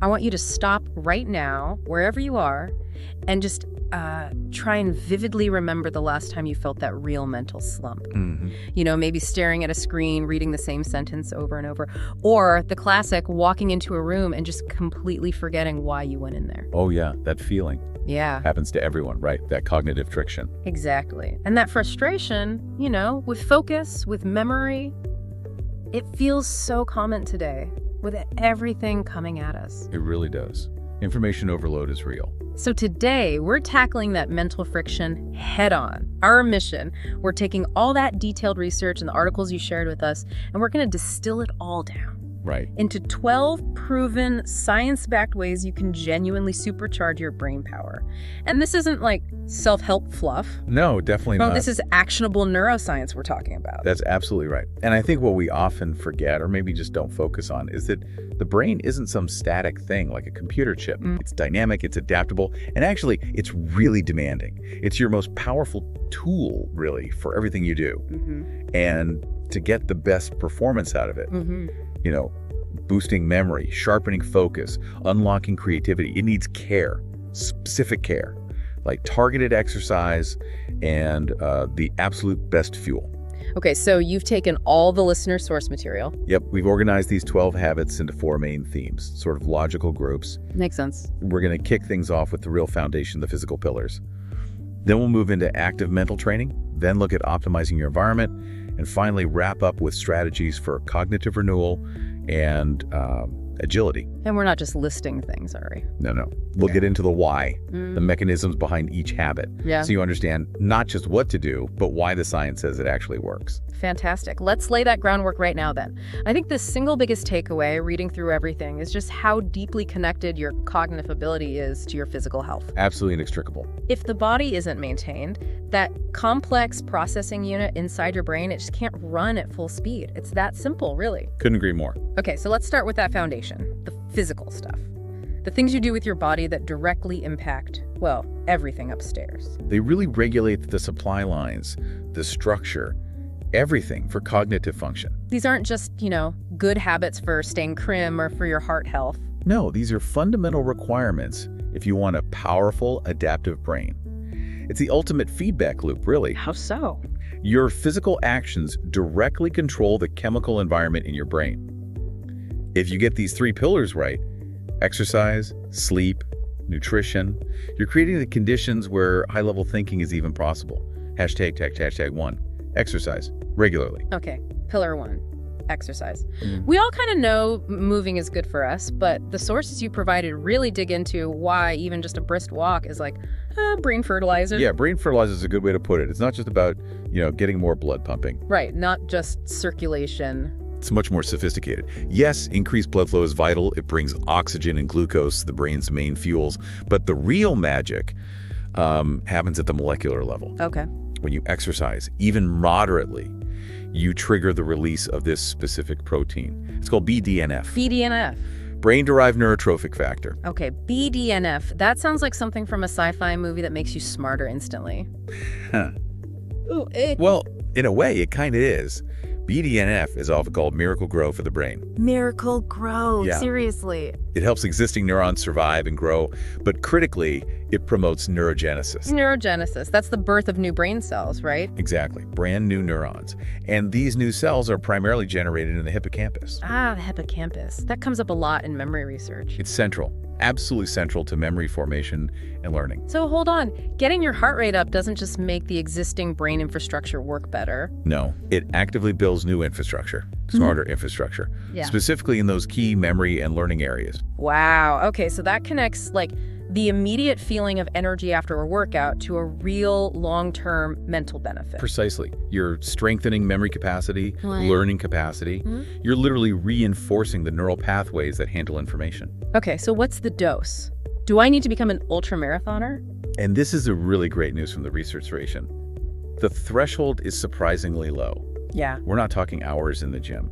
I want you to stop right now, wherever you are, and just try and vividly remember the last time you felt that real mental slump. You know, maybe staring at a screen, reading the same sentence over and over, or the classic walking into a room and just completely forgetting why you went in there. Oh yeah, that feeling. Yeah. Happens to everyone, right? That cognitive friction. Exactly. And that frustration, you know, with focus, with memory, it feels so common today with everything coming at us. It really does. Information overload is real. So today, we're tackling that mental friction head on. Our mission, we're taking all that detailed research and the articles you shared with us, and we're going to distill it all down. Right. Into 12 proven, science-backed ways you can genuinely supercharge your brain power. And this isn't like self-help fluff. No, definitely not. No, this is actionable neuroscience we're talking about. That's absolutely right. And I think what we often forget, or maybe just don't focus on, is that the brain isn't some static thing like a computer chip. It's dynamic, it's adaptable, and actually, it's really demanding. It's your most powerful tool, really, for everything you do. And to get the best performance out of it, you know, boosting memory, sharpening focus, unlocking creativity, it needs care, specific care, like targeted exercise and the absolute best fuel. Okay, so you've taken all the listener source material. Yep, we've organized these 12 habits into 4 main themes, sort of logical groups. Makes sense. We're going to kick things off with the real foundation, the physical pillars. Then we'll move into active mental training, then look at optimizing your environment, and finally wrap up with strategies for cognitive renewal and agility. And we're not just listing things, are we? No. We'll get into the why, the mechanisms behind each habit. Yeah. So you understand not just what to do, but why the science says it actually works. Fantastic. Let's lay that groundwork right now then. I think the single biggest takeaway reading through everything is just how deeply connected your cognitive ability is to your physical health. Absolutely inextricable. If the body isn't maintained, that complex processing unit inside your brain, it just can't run at full speed. It's that simple, really. Couldn't agree more. Okay, so let's start with that foundation, the physical stuff. The things you do with your body that directly impact, well, everything upstairs. They really regulate the supply lines, the structure, everything for cognitive function. These aren't just, you know, good habits for staying trim or for your heart health. No, these are fundamental requirements if you want a powerful, adaptive brain. It's the ultimate feedback loop, really. How so? Your physical actions directly control the chemical environment in your brain. If you get these 3 pillars right, exercise, sleep, nutrition, you're creating the conditions where high-level thinking is even possible. Hashtag 1, exercise regularly. Okay, pillar 1, exercise. We all kind of know moving is good for us, but the sources you provided really dig into why even just a brisk walk is like brain fertilizer. Yeah, brain fertilizer is a good way to put it. It's not just about, you know, getting more blood pumping. Right, not just circulation. It's much more sophisticated. Yes, increased blood flow is vital. It brings oxygen and glucose, the brain's main fuels. But the real magic happens at the molecular level. Okay. When you exercise, even moderately, you trigger the release of this specific protein. It's called BDNF. BDNF. Brain-derived neurotrophic factor. Okay, BDNF. That sounds like something from a sci-fi movie that makes you smarter instantly. Huh. Ooh, Well, in a way, it kind of is. BDNF is often called miracle grow for the brain. Miracle grow, Yeah. seriously. It helps existing neurons survive and grow, but critically, it promotes neurogenesis. Neurogenesis, that's the birth of new brain cells, right? Exactly, brand new neurons. And these new cells are primarily generated in the hippocampus. Ah, the hippocampus. That comes up a lot in memory research. It's central, absolutely central to memory formation and learning. So hold on, getting your heart rate up doesn't just make the existing brain infrastructure work better. No, it actively builds new infrastructure, smarter infrastructure, Yeah. specifically in those key memory and learning areas. Wow, okay, so that connects like the immediate feeling of energy after a workout to a real long-term mental benefit. Precisely. You're strengthening memory capacity, Right. learning capacity. You're literally reinforcing the neural pathways that handle information. Okay, so what's the dose? Do I need to become an ultramarathoner? And this is a really great news from the research. The threshold is surprisingly low. Yeah. We're not talking hours in the gym.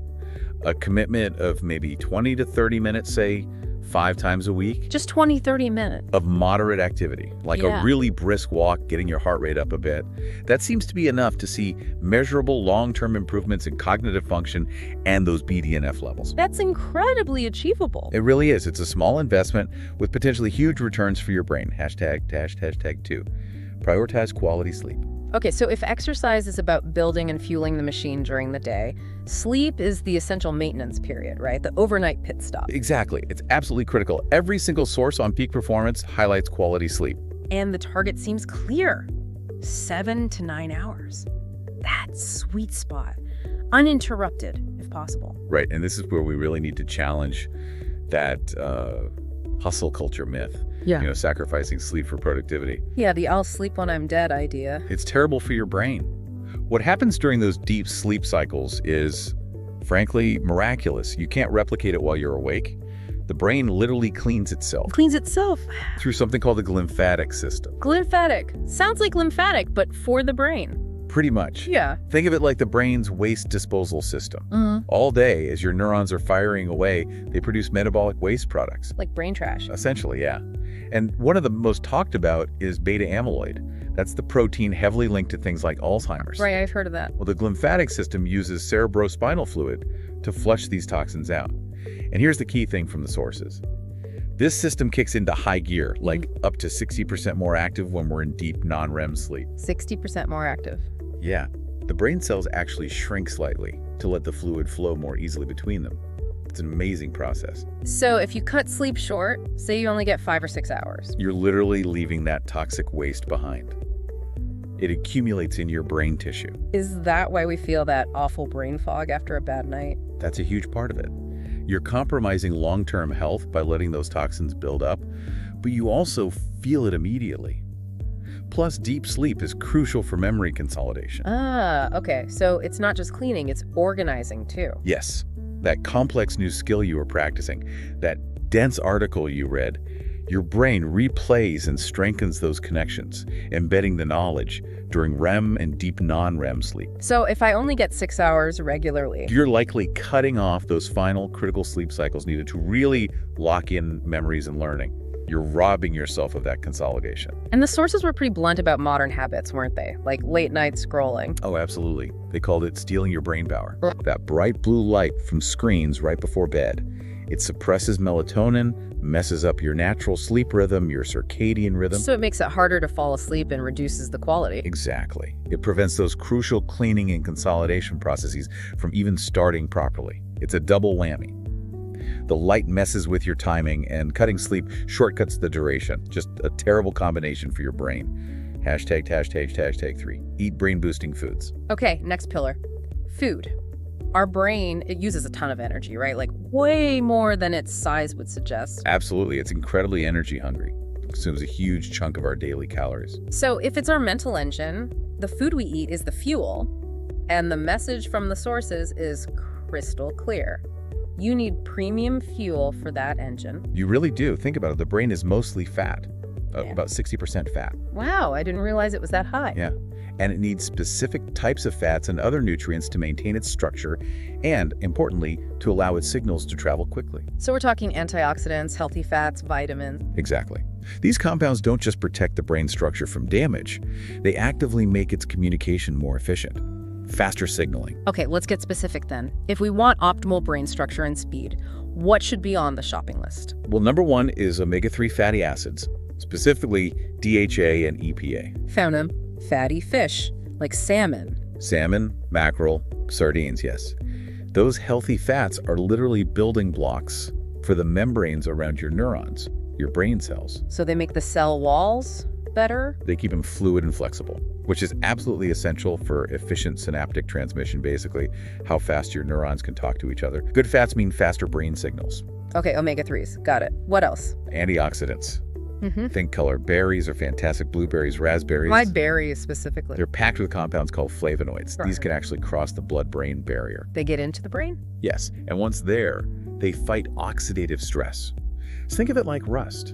A commitment of maybe 20 to 30 minutes, say, 5 times a week Just 20, 30 minutes. of moderate activity, like Yeah. a really brisk walk, getting your heart rate up a bit. That seems to be enough to see measurable long-term improvements in cognitive function and those BDNF levels. That's incredibly achievable. It really is. It's a small investment with potentially huge returns for your brain. Hashtag 2. Prioritize quality sleep. Okay, so if exercise is about building and fueling the machine during the day, sleep is the essential maintenance period, right? The overnight pit stop. Exactly. It's absolutely critical. Every single source on peak performance highlights quality sleep. And the target seems clear. 7 to 9 hours. That sweet spot. Uninterrupted, if possible. Right, and this is where we really need to challenge that hustle culture myth. Yeah. Sacrificing sleep for productivity. Yeah, the I'll sleep when I'm dead idea. It's terrible for your brain. What happens during those deep sleep cycles is, frankly, miraculous. You can't replicate it while you're awake. The brain literally cleans itself Cleans itself. through something called the glymphatic system. Glymphatic. Sounds like lymphatic, but for the brain. Pretty much. Yeah. Think of it like the brain's waste disposal system. Mm-hmm. All day, as your neurons are firing away, they produce metabolic waste products. Like brain trash. Essentially, yeah. And one of the most talked about is beta amyloid. That's the protein heavily linked to things like Alzheimer's. Right, I've heard of that. Well, the glymphatic system uses cerebrospinal fluid to flush these toxins out. And here's the key thing from the sources. This system kicks into high gear, like up to 60% more active when we're in deep non-REM sleep. 60% more active. Yeah, the brain cells actually shrink slightly to let the fluid flow more easily between them. It's an amazing process. So if you cut sleep short, say you only get 5 or 6 hours. You're literally leaving that toxic waste behind. It accumulates in your brain tissue. Is that why we feel that awful brain fog after a bad night? That's a huge part of it. You're compromising long-term health by letting those toxins build up, but you also feel it immediately. Plus, deep sleep is crucial for memory consolidation. Ah, okay. So it's not just cleaning, it's organizing too. Yes, that complex new skill you were practicing, that dense article you read, your brain replays and strengthens those connections, embedding the knowledge during REM and deep non-REM sleep. So if I only get 6 hours regularly, You're likely cutting off those final critical sleep cycles needed to really lock in memories and learning. You're robbing yourself of that consolidation. and the sources were pretty blunt about modern habits, weren't they? Like late night scrolling. Oh, absolutely. They called it stealing your brain power. That bright blue light from screens right before bed. It suppresses melatonin, messes up your natural sleep rhythm, your circadian rhythm. So it makes it harder to fall asleep and reduces the quality. Exactly. It prevents those crucial cleaning and consolidation processes from even starting properly. It's a double whammy. The light messes with your timing, and cutting sleep shortcuts the duration. Just a terrible combination for your brain. Hashtag 3. Eat brain-boosting foods. Okay, next pillar. Food. Our brain, it uses a ton of energy, right? Like way more than its size would suggest. Absolutely. It's incredibly energy hungry. It consumes a huge chunk of our daily calories. So if it's our mental engine, the food we eat is the fuel, and the message from the sources is crystal clear. You need premium fuel for that engine. You really do. Think about it. The brain is mostly fat, Yeah. about 60% fat. Wow, I didn't realize it was that high. Yeah. And it needs specific types of fats and other nutrients to maintain its structure and, importantly, to allow its signals to travel quickly. So we're talking antioxidants, healthy fats, vitamins. Exactly. These compounds don't just protect the brain structure from damage, they actively make its communication more efficient. Faster signaling. Okay, let's get specific then. If we want optimal brain structure and speed, what should be on the shopping list? Well, number 1 is omega-3 fatty acids, specifically DHA and EPA. Found them. Fatty fish, like salmon. Salmon, mackerel, sardines, yes. Those healthy fats are literally building blocks for the membranes around your neurons, your brain cells. So they make the cell walls better? They keep them fluid and flexible, which is absolutely essential for efficient synaptic transmission, basically, how fast your neurons can talk to each other. Good fats mean faster brain signals. Okay, omega-3s. Got it. What else? Antioxidants. Mm-hmm. Think color. Berries are fantastic. Blueberries, raspberries. Why berries specifically? They're packed with compounds called flavonoids. Right. These can actually cross the blood-brain barrier. They get into the brain? Yes, and once there, they fight oxidative stress. So think of it like rust.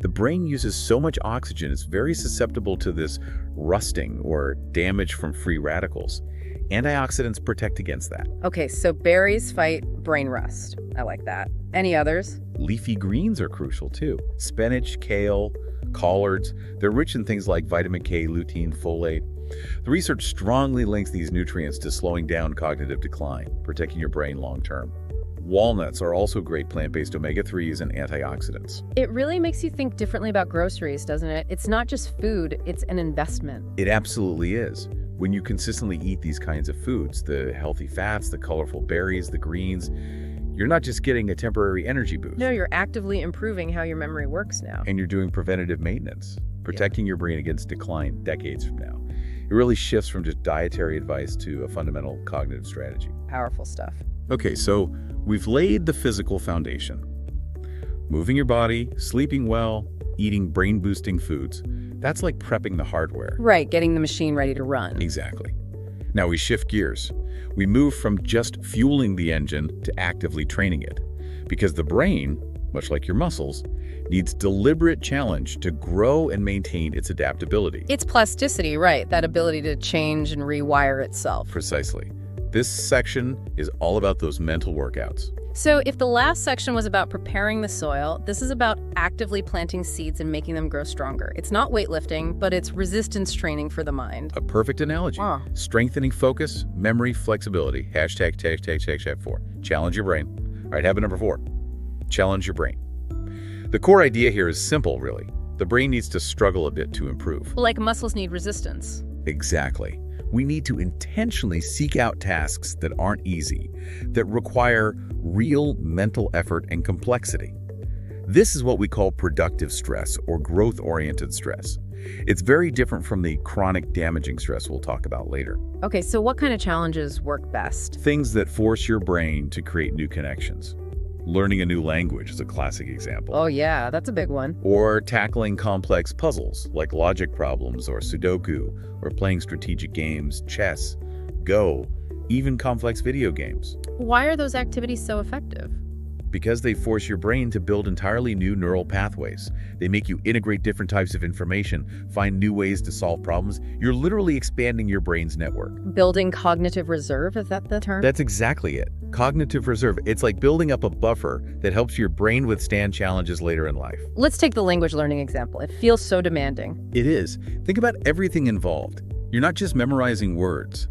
The brain uses so much oxygen, it's very susceptible to this rusting or damage from free radicals. Antioxidants protect against that. Okay, so berries fight brain rust. I like that. Any others? Leafy greens are crucial too. Spinach, kale, collards, they're rich in things like vitamin K, lutein, folate. The research strongly links these nutrients to slowing down cognitive decline, protecting your brain long term. Walnuts are also great plant-based omega-3s and antioxidants. It really makes you think differently about groceries, doesn't it? It's not just food, it's an investment. It absolutely is. When you consistently eat these kinds of foods, the healthy fats, the colorful berries, the greens, you're not just getting a temporary energy boost. No, you're actively improving how your memory works now. And you're doing preventative maintenance, protecting your brain against decline decades from now. It really shifts from just dietary advice to a fundamental cognitive strategy. Powerful stuff. Okay, so we've laid the physical foundation. Moving your body, sleeping well, eating brain-boosting foods, that's like prepping the hardware. Right, getting the machine ready to run. Exactly. Now we shift gears. We move from just fueling the engine to actively training it. Because the brain, much like your muscles, needs deliberate challenge to grow and maintain its adaptability. It's plasticity, right? That ability to change and rewire itself. Precisely. This section is all about those mental workouts. So if the last section was about preparing the soil, this is about actively planting seeds and making them grow stronger. It's not weightlifting, but it's resistance training for the mind. A perfect analogy. Strengthening focus, memory, flexibility. #4. Challenge your brain. All right, habit number 4. Challenge your brain. The core idea here is simple, really. The brain needs to struggle a bit to improve. Like muscles need resistance. Exactly. We need to intentionally seek out tasks that aren't easy, that require real mental effort and complexity. This is what we call productive stress or growth-oriented stress. It's very different from the chronic damaging stress we'll talk about later. Okay, so what kind of challenges work best? Things that force your brain to create new connections. Learning a new language is a classic example. Oh yeah, that's a big one. Or tackling complex puzzles like logic problems or Sudoku, or playing strategic games, chess, Go, even complex video games. Why are those activities so effective? Because they force your brain to build entirely new neural pathways. They make you integrate different types of information, find new ways to solve problems. You're literally expanding your brain's network. Building cognitive reserve, is that the term? That's exactly it. Cognitive reserve. It's like building up a buffer that helps your brain withstand challenges later in life. Let's take the language learning example. It feels so demanding. It is. Think about everything involved. You're not just memorizing words.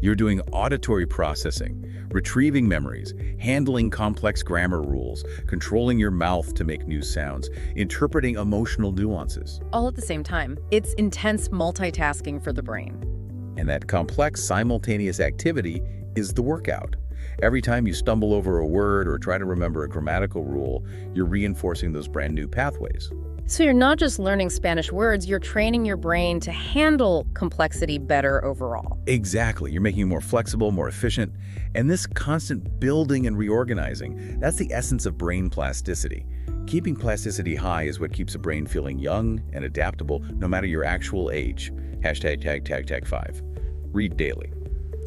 You're doing auditory processing, retrieving memories, handling complex grammar rules, controlling your mouth to make new sounds, interpreting emotional nuances. All at the same time. It's intense multitasking for the brain. And that complex, simultaneous activity is the workout. Every time you stumble over a word or try to remember a grammatical rule, you're reinforcing those brand new pathways. So you're not just learning Spanish words, you're training your brain to handle complexity better overall. Exactly. You're making it more flexible, more efficient. And this constant building and reorganizing, that's the essence of brain plasticity. Keeping plasticity high is what keeps a brain feeling young and adaptable no matter your actual age. #5. Read daily.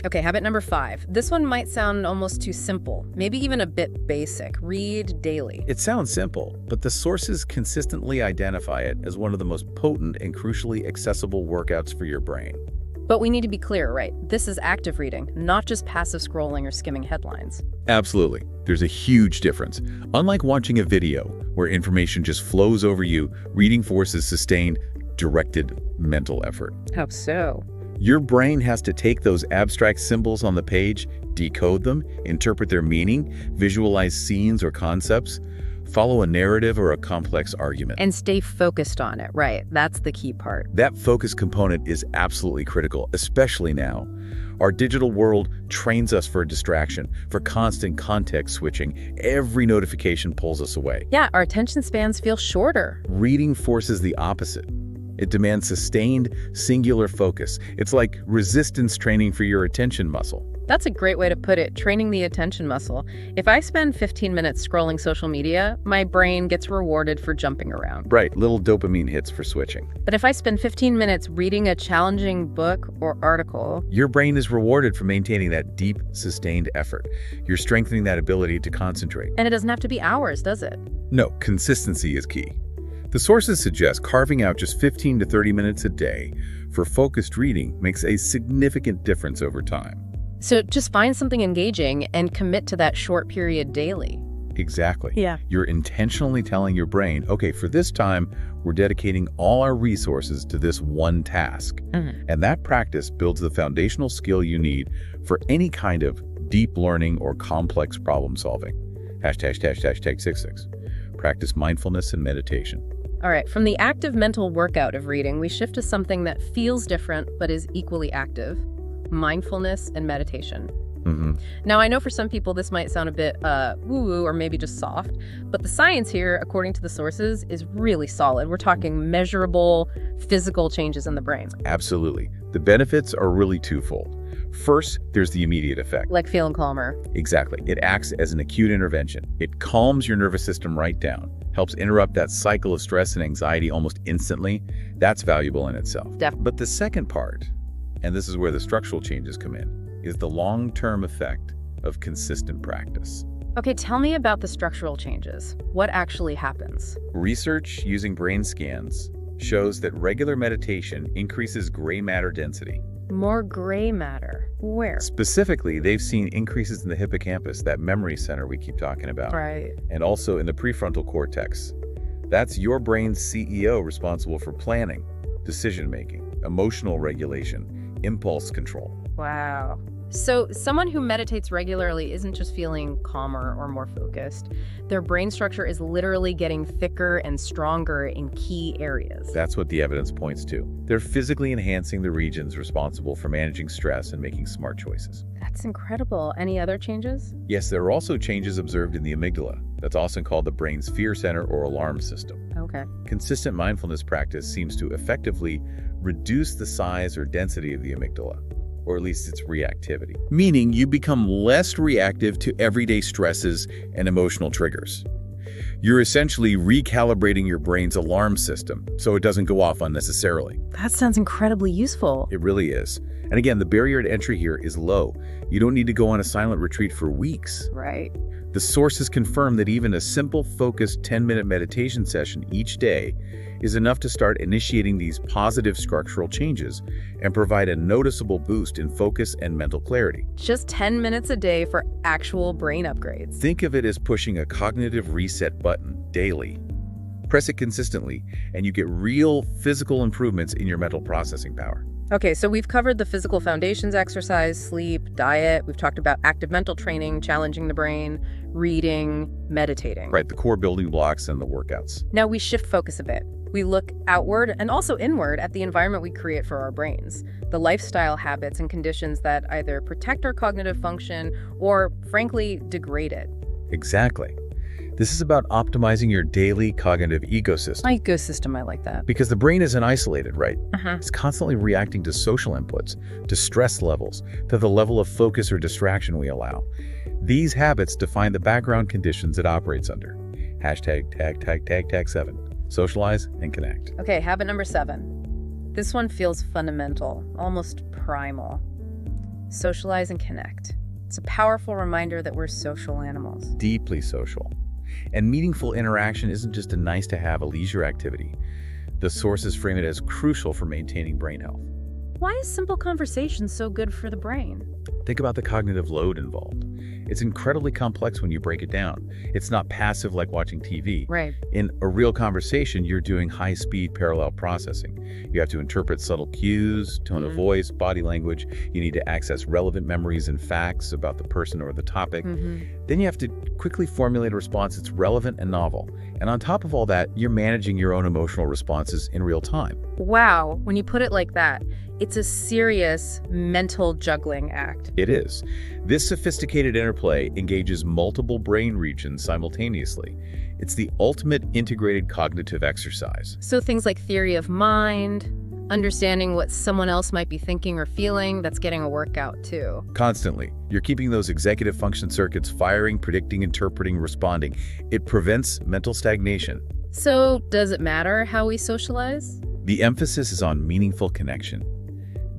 Okay, habit number 5. This one might sound almost too simple, maybe even a bit basic. Read daily. It sounds simple, but the sources consistently identify it as one of the most potent and crucially accessible workouts for your brain. But we need to be clear, right? This is active reading, not just passive scrolling or skimming headlines. Absolutely. There's a huge difference. Unlike watching a video where information just flows over you, reading forces sustained, directed mental effort. How so? Your brain has to take those abstract symbols on the page, decode them, interpret their meaning, visualize scenes or concepts, follow a narrative or a complex argument. And stay focused on it, right? That's the key part. That focus component is absolutely critical, especially now. Our digital world trains us for distraction, for constant context switching. Every notification pulls us away. Yeah, our attention spans feel shorter. Reading forces the opposite. It demands sustained, singular focus. It's like resistance training for your attention muscle. That's a great way to put it, training the attention muscle. If I spend 15 minutes scrolling social media, my brain gets rewarded for jumping around. Right, little dopamine hits for switching. But if I spend 15 minutes reading a challenging book or article, your brain is rewarded for maintaining that deep, sustained effort. You're strengthening that ability to concentrate. And it doesn't have to be hours, does it? No, consistency is key. The sources suggest carving out just 15 to 30 minutes a day for focused reading makes a significant difference over time. So just find something engaging and commit to that short period daily. Exactly. Yeah. You're intentionally telling your brain, okay, for this time, we're dedicating all our resources to this one task. And that practice builds the foundational skill you need for any kind of deep learning or complex problem solving. ###66. Practice mindfulness and meditation. All right, from the active mental workout of reading, we shift to something that feels different but is equally active: mindfulness and meditation. Now, I know for some people this might sound a bit woo-woo or maybe just soft, but the science here, according to the sources, is really solid. We're talking measurable physical changes in the brain. Absolutely. The benefits are really twofold. First, there's the immediate effect. Like feeling calmer. Exactly. It acts as an acute intervention. It calms your nervous system right down, helps interrupt that cycle of stress and anxiety almost instantly. That's valuable in itself. But the second part, and this is where the structural changes come in, is the long-term effect of consistent practice. Okay, tell me about the structural changes. What actually happens? Research using brain scans shows that regular meditation increases gray matter density. More gray matter. Where? Specifically, they've seen increases in the hippocampus, that memory center we keep talking about. Right. And also in the prefrontal cortex. That's your brain's CEO, responsible for planning, decision-making, emotional regulation, impulse control. Wow. So someone who meditates regularly isn't just feeling calmer or more focused. Their brain structure is literally getting thicker and stronger in key areas. That's what the evidence points to. They're physically enhancing the regions responsible for managing stress and making smart choices. That's incredible. Any other changes? Yes, there are also changes observed in the amygdala. That's often called the brain's fear center or alarm system. Okay. Consistent mindfulness practice seems to effectively reduce the size or density of the amygdala, or at least its reactivity. Meaning you become less reactive to everyday stresses and emotional triggers. You're essentially recalibrating your brain's alarm system so it doesn't go off unnecessarily. That sounds incredibly useful. It really is. And again, the barrier to entry here is low. You don't need to go on a silent retreat for weeks. Right. The sources confirm that even a simple, focused 10-minute meditation session each day is enough to start initiating these positive structural changes and provide a noticeable boost in focus and mental clarity. Just 10 minutes a day for actual brain upgrades. Think of it as pushing a cognitive reset button daily. Press it consistently, and you get real physical improvements in your mental processing power. Okay, so we've covered the physical foundations: exercise, sleep, diet. We've talked about active mental training, challenging the brain, reading, meditating. Right, the core building blocks and the workouts. Now we shift focus a bit. We look outward and also inward at the environment we create for our brains, the lifestyle habits and conditions that either protect our cognitive function or, frankly, degrade it. Exactly. This is about optimizing your daily cognitive ecosystem. Ecosystem, I like that. Because the brain isn't isolated, right? It's constantly reacting to social inputs, to stress levels, to the level of focus or distraction we allow. These habits define the background conditions it operates under. #tag7. Socialize and connect. Okay, habit number 7. This one feels fundamental, almost primal. Socialize and connect. It's a powerful reminder that we're social animals. Deeply social. And meaningful interaction isn't just a nice-to-have, a leisure activity. The sources frame it as crucial for maintaining brain health. Why is simple conversation so good for the brain? Think about the cognitive load involved. It's incredibly complex when you break it down. It's not passive like watching TV. Right. In a real conversation, you're doing high-speed parallel processing. You have to interpret subtle cues, tone of voice, body language. You need to access relevant memories and facts about the person or the topic. Then you have to quickly formulate a response that's relevant and novel. And on top of all that, you're managing your own emotional responses in real time. Wow, when you put it like that, it's a serious mental juggling act. It is. This sophisticated interplay engages multiple brain regions simultaneously. It's the ultimate integrated cognitive exercise. So things like theory of mind, understanding what someone else might be thinking or feeling, that's getting a workout too. Constantly. You're keeping those executive function circuits firing, predicting, interpreting, responding. It prevents mental stagnation. So does it matter how we socialize? The emphasis is on meaningful connection.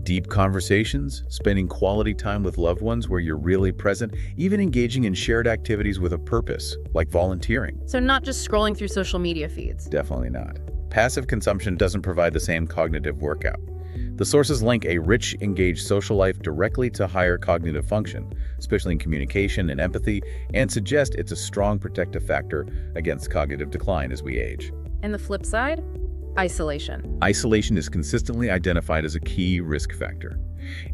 Deep conversations, spending quality time with loved ones where you're really present, even engaging in shared activities with a purpose, like volunteering. So not just scrolling through social media feeds. Definitely not. Passive consumption doesn't provide the same cognitive workout. The sources link a rich, engaged social life directly to higher cognitive function, especially in communication and empathy, and suggest it's a strong protective factor against cognitive decline as we age. And the flip side? Isolation. Isolation is consistently identified as a key risk factor.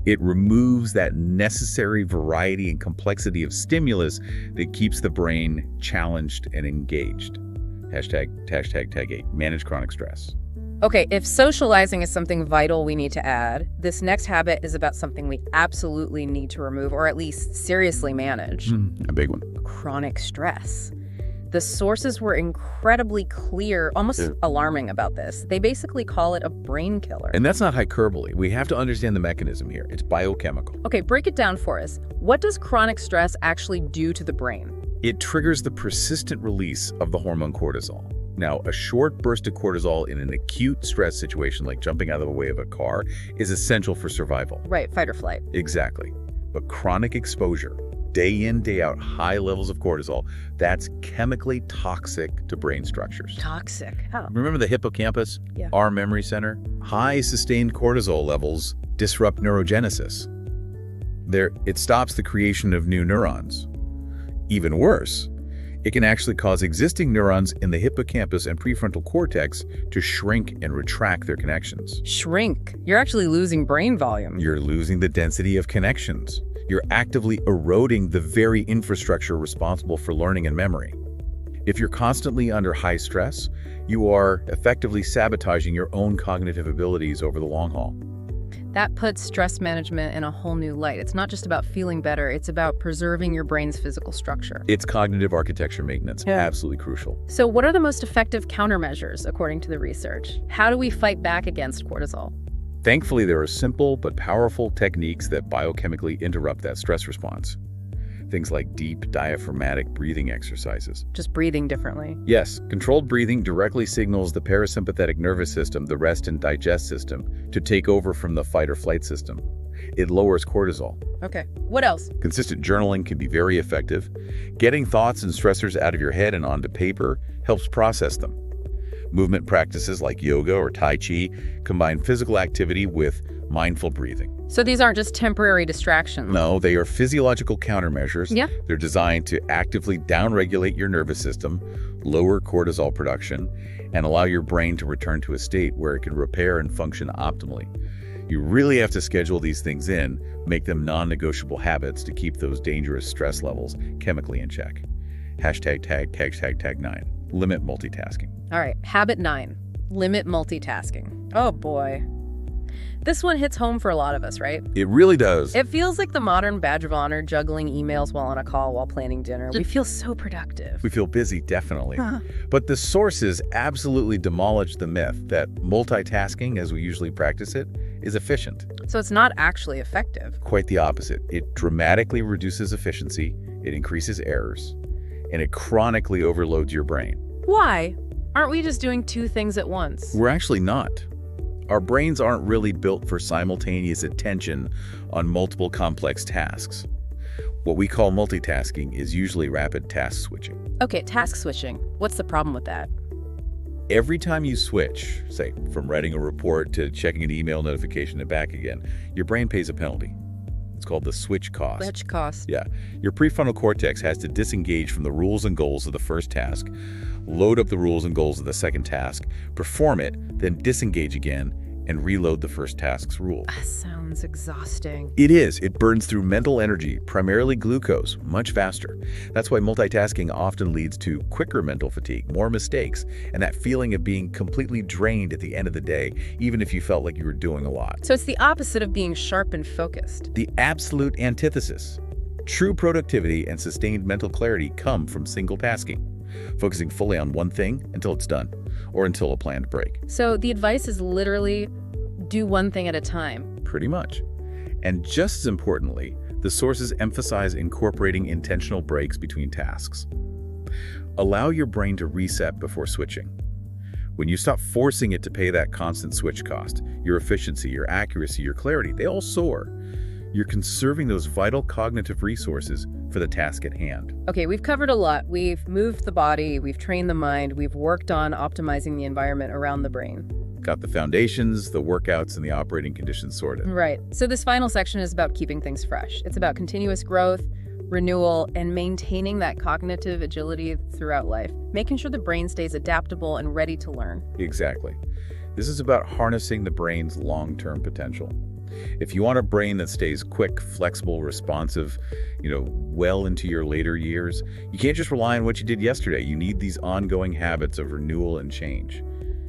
It removes that necessary variety and complexity of stimulus that keeps the brain challenged and engaged. Tag 8, manage chronic stress. Okay, if socializing is something vital we need to add, this next habit is about something we absolutely need to remove, or at least seriously manage. A big one. Chronic stress. The sources were incredibly clear, almost alarming about this. They basically call it a brain killer. And that's not hyperbole. We have to understand the mechanism here. It's biochemical. Okay, break it down for us. What does chronic stress actually do to the brain? It triggers the persistent release of the hormone cortisol. Now, a short burst of cortisol in an acute stress situation like jumping out of the way of a car is essential for survival. Right, fight or flight. Exactly. But chronic exposure, day in, day out, high levels of cortisol, that's chemically toxic to brain structures. Toxic? How? Remember the hippocampus? Yeah. Our memory center? High sustained cortisol levels disrupt neurogenesis. It stops the creation of new neurons. Even worse, it can actually cause existing neurons in the hippocampus and prefrontal cortex to shrink and retract their connections. Shrink? You're actually losing brain volume. You're losing the density of connections. You're actively eroding the very infrastructure responsible for learning and memory. If you're constantly under high stress, you are effectively sabotaging your own cognitive abilities over the long haul. That puts stress management in a whole new light. It's not just about feeling better, it's about preserving your brain's physical structure. It's cognitive architecture maintenance, absolutely crucial. So what are the most effective countermeasures, according to the research? How do we fight back against cortisol? Thankfully, there are simple but powerful techniques that biochemically interrupt that stress response. Things like deep diaphragmatic breathing exercises. Just breathing differently. Yes, controlled breathing directly signals the parasympathetic nervous system, the rest and digest system, to take over from the fight or flight system. It lowers cortisol. Okay, what else? Consistent journaling can be very effective. Getting thoughts and stressors out of your head and onto paper helps process them. Movement practices like yoga or Tai Chi combine physical activity with mindful breathing. So these aren't just temporary distractions? No, they are physiological countermeasures. Yeah. They're designed to actively downregulate your nervous system, lower cortisol production, and allow your brain to return to a state where it can repair and function optimally. You really have to schedule these things in, make them non-negotiable habits to keep those dangerous stress levels chemically in check. Tag 9. Limit multitasking. All right, habit 9, limit multitasking. Oh boy. This one hits home for a lot of us, right? It really does. It feels like the modern badge of honor, juggling emails while on a call while planning dinner. We feel so productive. We feel busy, definitely. But the sources absolutely demolish the myth that multitasking, as we usually practice it, is efficient. So it's not actually effective. Quite the opposite. It dramatically reduces efficiency, it increases errors, and it chronically overloads your brain. Why? Aren't we just doing two things at once? We're actually not. Our brains aren't really built for simultaneous attention on multiple complex tasks. What we call multitasking is usually rapid task switching. Okay, task switching. What's the problem with that? Every time you switch, say, from writing a report to checking an email notification and back again, your brain pays a penalty. It's called the switch cost. Switch cost. Yeah. Your prefrontal cortex has to disengage from the rules and goals of the first task, load up the rules and goals of the second task, perform it, then disengage again, and reload the first task's rules. That sounds exhausting. It is. It burns through mental energy, primarily glucose, much faster. That's why multitasking often leads to quicker mental fatigue, more mistakes, and that feeling of being completely drained at the end of the day, even if you felt like you were doing a lot. So it's the opposite of being sharp and focused. The absolute antithesis. True productivity and sustained mental clarity come from single tasking, focusing fully on one thing until it's done, or until a planned break. So the advice is literally do one thing at a time. Pretty much. And just as importantly, the sources emphasize incorporating intentional breaks between tasks. Allow your brain to reset before switching. When you stop forcing it to pay that constant switch cost, your efficiency, your accuracy, your clarity, they all soar. You're conserving those vital cognitive resources for the task at hand. Okay, we've covered a lot. We've moved the body, we've trained the mind, we've worked on optimizing the environment around the brain. Got the foundations, the workouts, and the operating conditions sorted. Right. So this final section is about keeping things fresh. It's about continuous growth, renewal, and maintaining that cognitive agility throughout life, making sure the brain stays adaptable and ready to learn. Exactly. This is about harnessing the brain's long-term potential. If you want a brain that stays quick, flexible, responsive, well into your later years, you can't just rely on what you did yesterday. You need these ongoing habits of renewal and change.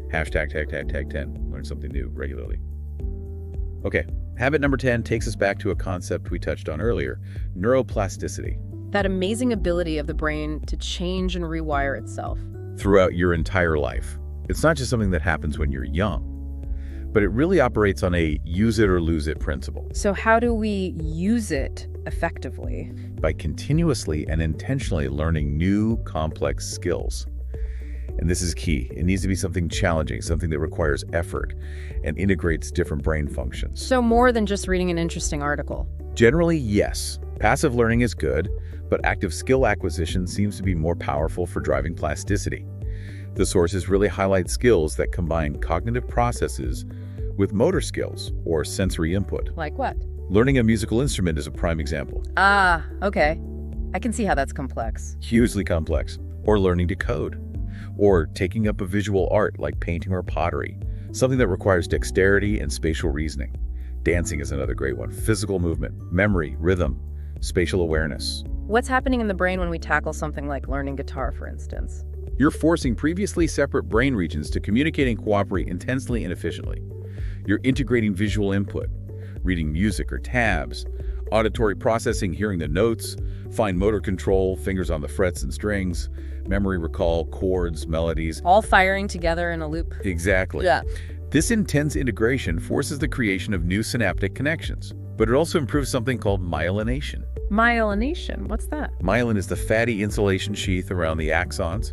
#10. Learn something new regularly. Okay, habit number 10 takes us back to a concept we touched on earlier, neuroplasticity. That amazing ability of the brain to change and rewire itself. Throughout your entire life. It's not just something that happens when you're young, but it really operates on a use it or lose it principle. So how do we use it effectively? By continuously and intentionally learning new, complex skills. And this is key. It needs to be something challenging, something that requires effort and integrates different brain functions. So more than just reading an interesting article. Generally, yes. Passive learning is good, but active skill acquisition seems to be more powerful for driving plasticity. The sources really highlight skills that combine cognitive processes with motor skills or sensory input. Like what? Learning a musical instrument is a prime example. Ah, okay. I can see how that's complex. Hugely complex. Or learning to code. Or taking up a visual art like painting or pottery, something that requires dexterity and spatial reasoning. Dancing is another great one. Physical movement, memory, rhythm, spatial awareness. What's happening in the brain when we tackle something like learning guitar, for instance? You're forcing previously separate brain regions to communicate and cooperate intensely and efficiently. You're integrating visual input, reading music or tabs, auditory processing, hearing the notes, fine motor control, fingers on the frets and strings, memory recall, chords, melodies. All firing together in a loop. Exactly. Yeah. This intense integration forces the creation of new synaptic connections, but it also improves something called myelination. Myelination? What's that? Myelin is the fatty insulation sheath around the axons,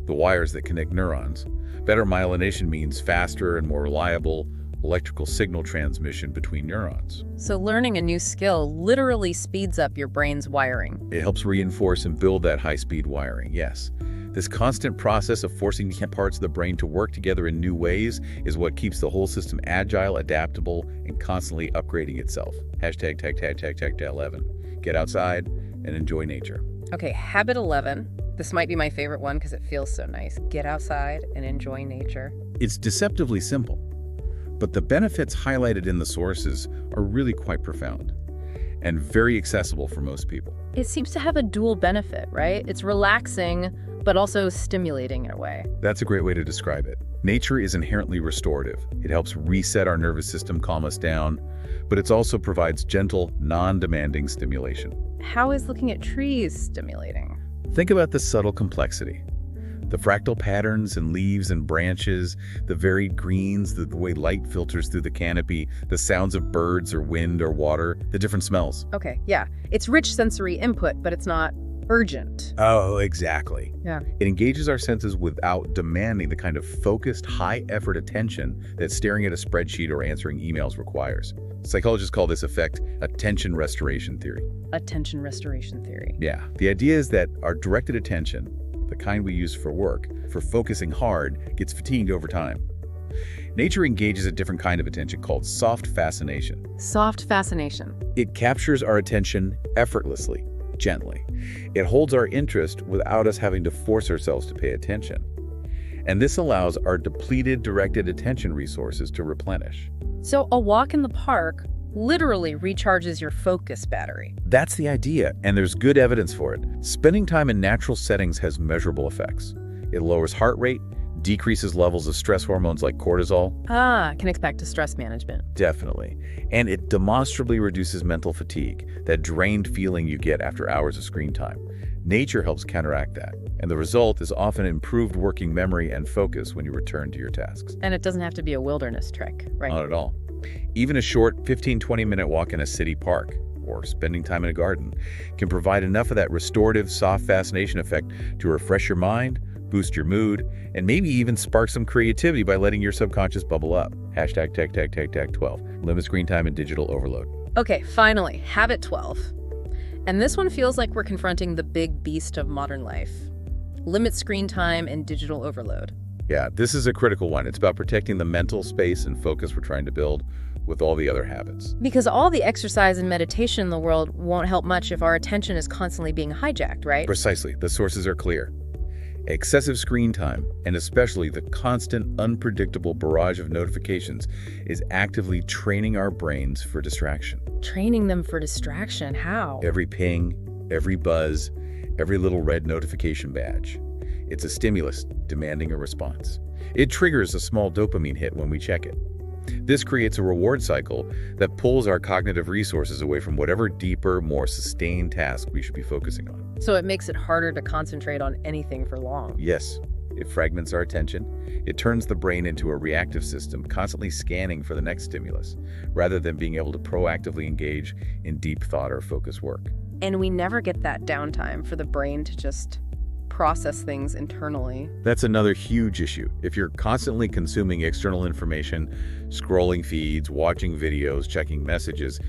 the wires that connect neurons. Better myelination means faster and more reliable electrical signal transmission between neurons. So learning a new skill literally speeds up your brain's wiring. It helps reinforce and build that high-speed wiring, yes. This constant process of forcing parts of the brain to work together in new ways is what keeps the whole system agile, adaptable, and constantly upgrading itself. #11. Get outside and enjoy nature. Okay, habit 11. This might be my favorite one because it feels so nice. Get outside and enjoy nature. It's deceptively simple, but the benefits highlighted in the sources are really quite profound and very accessible for most people. It seems to have a dual benefit, right? It's relaxing, but also stimulating in a way. That's a great way to describe it. Nature is inherently restorative. It helps reset our nervous system, calm us down, but it also provides gentle, non-demanding stimulation. How is looking at trees stimulating? Think about the subtle complexity. The fractal patterns and leaves and branches, the varied greens, the way light filters through the canopy, the sounds of birds or wind or water, the different smells. Okay, yeah. It's rich sensory input, but it's not urgent. Oh, exactly. Yeah. It engages our senses without demanding the kind of focused, high-effort attention that staring at a spreadsheet or answering emails requires. Psychologists call this effect attention restoration theory. Attention restoration theory. Yeah. The idea is that our directed attention, the kind we use for work, for focusing hard, gets fatigued over time. Nature engages a different kind of attention called soft fascination. Soft fascination. It captures our attention effortlessly, gently. It holds our interest without us having to force ourselves to pay attention. And this allows our depleted directed attention resources to replenish. So a walk in the park literally recharges your focus battery. That's the idea, and there's good evidence for it. Spending time in natural settings has measurable effects. It lowers heart rate, decreases levels of stress hormones like cortisol. Connects back to stress management. Definitely. And it demonstrably reduces mental fatigue, that drained feeling you get after hours of screen time. Nature helps counteract that, and the result is often improved working memory and focus when you return to your tasks. And it doesn't have to be a wilderness trek, right? Not at all. Even a short 15-20-minute walk in a city park or spending time in a garden can provide enough of that restorative soft fascination effect to refresh your mind, boost your mood, and maybe even spark some creativity by letting your subconscious bubble up. #12. Limit screen time and digital overload. Okay, finally, habit 12. And this one feels like we're confronting the big beast of modern life. Limit screen time and digital overload. Yeah, this is a critical one. It's about protecting the mental space and focus we're trying to build with all the other habits. Because all the exercise and meditation in the world won't help much if our attention is constantly being hijacked, right? Precisely. The sources are clear. Excessive screen time, and especially the constant, unpredictable barrage of notifications, is actively training our brains for distraction. Training them for distraction? How? Every ping, every buzz, every little red notification badge. It's a stimulus demanding a response. It triggers a small dopamine hit when we check it. This creates a reward cycle that pulls our cognitive resources away from whatever deeper, more sustained task we should be focusing on. So it makes it harder to concentrate on anything for long. Yes, it fragments our attention. It turns the brain into a reactive system, constantly scanning for the next stimulus, rather than being able to proactively engage in deep thought or focus work. And we never get that downtime for the brain to just process things internally. That's another huge issue. If you're constantly consuming external information, scrolling feeds, watching videos, checking messages,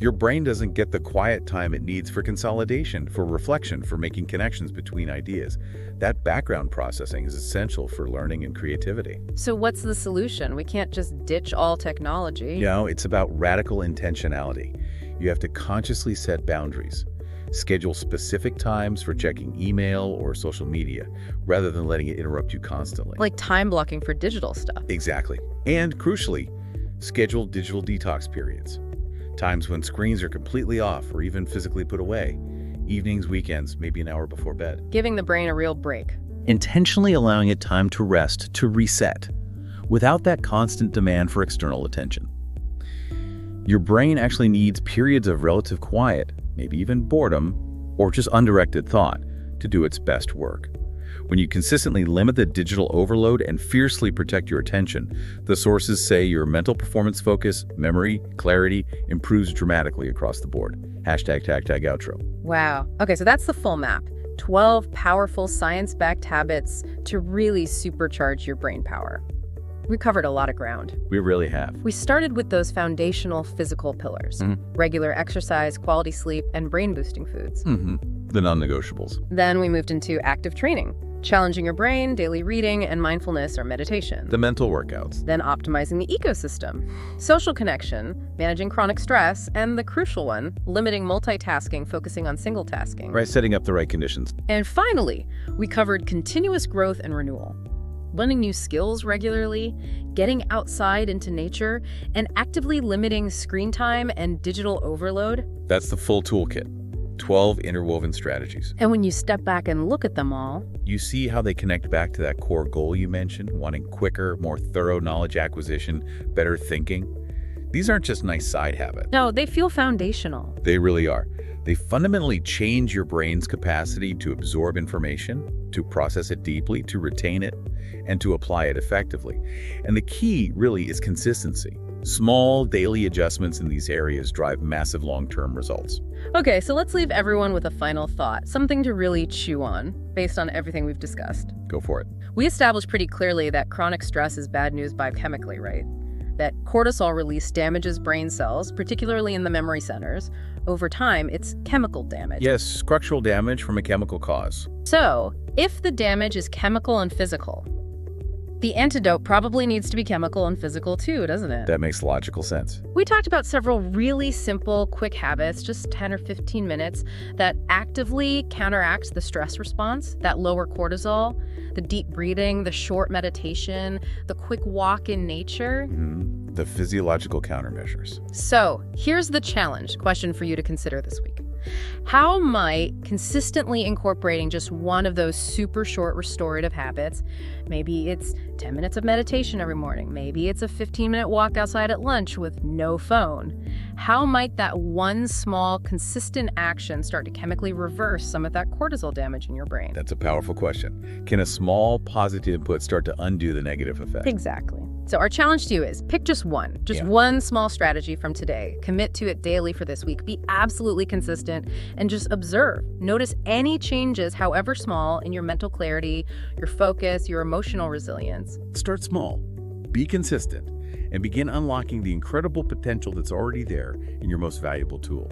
your brain doesn't get the quiet time it needs for consolidation, for reflection, for making connections between ideas. That background processing is essential for learning and creativity. So what's the solution? We can't just ditch all technology. No, it's about radical intentionality. You have to consciously set boundaries. Schedule specific times for checking email or social media, rather than letting it interrupt you constantly. Like time blocking for digital stuff. Exactly. And crucially, schedule digital detox periods. Times when screens are completely off or even physically put away. Evenings, weekends, maybe an hour before bed. Giving the brain a real break. Intentionally allowing it time to rest, to reset, without that constant demand for external attention. Your brain actually needs periods of relative quiet, maybe even boredom, or just undirected thought, to do its best work. When you consistently limit the digital overload and fiercely protect your attention, the sources say your mental performance focus, memory, clarity improves dramatically across the board. #outro. Wow. Okay, so that's the full map. 12 powerful science-backed habits to really supercharge your brain power. We covered a lot of ground. We really have. We started with those foundational physical pillars, regular exercise, quality sleep, and brain-boosting foods. The non-negotiables. Then we moved into active training, challenging your brain, daily reading, and mindfulness or meditation. The mental workouts. Then optimizing the ecosystem, social connection, managing chronic stress, and the crucial one, limiting multitasking, focusing on single tasking. Right, setting up the right conditions. And finally, we covered continuous growth and renewal. Learning new skills regularly, getting outside into nature, and actively limiting screen time and digital overload. That's the full toolkit. 12 interwoven strategies. And when you step back and look at them all, you see how they connect back to that core goal you mentioned, wanting quicker, more thorough knowledge acquisition, better thinking. These aren't just nice side habits. no, they feel foundational. They really are. They fundamentally change your brain's capacity to absorb information, to process it deeply, to retain it, and to apply it effectively. And the key really is consistency. Small daily adjustments in these areas drive massive long-term results. Okay, so let's leave everyone with a final thought, something to really chew on, based on everything we've discussed. Go for it. We established pretty clearly that chronic stress is bad news biochemically, right? That cortisol release damages brain cells, particularly in the memory centers. Over time, it's chemical damage. Yes, structural damage from a chemical cause. So, if the damage is chemical and physical, the antidote probably needs to be chemical and physical too, doesn't it? That makes logical sense. We talked about several really simple, quick habits, just 10 or 15 minutes, that actively counteract the stress response, that lower cortisol, the deep breathing, the short meditation, the quick walk in nature. The physiological countermeasures. So, here's the challenge question for you to consider this week. How might consistently incorporating just one of those super short restorative habits, maybe it's 10 minutes of meditation every morning, maybe it's a 15-minute walk outside at lunch with no phone, how might that one small, consistent action start to chemically reverse some of that cortisol damage in your brain? That's a powerful question. Can a small positive input start to undo the negative effect? Exactly. So our challenge to you is pick just one small strategy from today. Commit to it daily for this week. Be absolutely consistent and just observe. Notice any changes, however small, in your mental clarity, your focus, your emotional resilience. Start small, be consistent, and begin unlocking the incredible potential that's already there in your most valuable tool.